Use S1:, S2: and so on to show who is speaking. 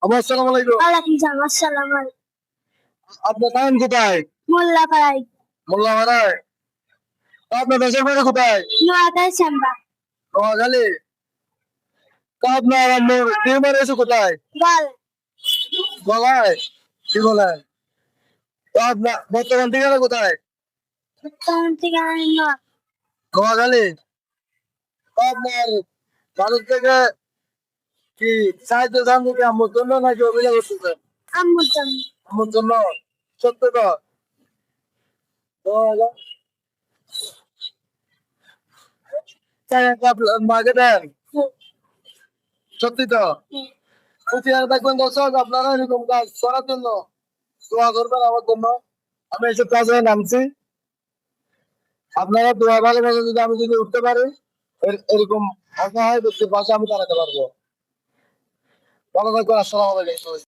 S1: আসসালামু আলাইকুম।
S2: ওয়ালাইকুম সালাম। আসসালামু আলাইকুম।
S1: আপনার নাম কোথায়?
S2: মোল্লাপাড়াই,
S1: মোল্লাপাড়ায়। তো আপনার দেশের বাড়ি কোথায়?
S2: নোয়াখালী শ্যামবাগ,
S1: নোয়াখালী। তো আপনার আম্মুর বিয়ে বাড়ি আছে কোথায়?
S2: বল
S1: গলায়। কি বলেন? তো আপনার বর্তমান ঠিকানা কোথায়?
S2: তখন থেকে
S1: নোয়াখালী। তো আপনার ভারত থেকে কি সাহায্য চান নাকি আম্মুর জন্য নাকি অভিযোগ করতেছেন?
S2: আম্মুর জন্য।
S1: আম্মুর জন্য। সত্য তো? তো আপনার মাকে দেন? সত্যি তো? খুশিয়ার থাকবেন দর্শক, আপনারা এরকম কাজ করার জন্য দোয়া করবেন আমার জন্য। আমি এসব কাজে নামছি, আপনারা দোয়া ভালোভাবে যদি আমি যদি উঠতে পারি এরকম অসহায় ব্যক্তির পাশে আমি দাঁড়াতে পারবো। ভালো থাকবেন। আসসালামু আলাইকুম।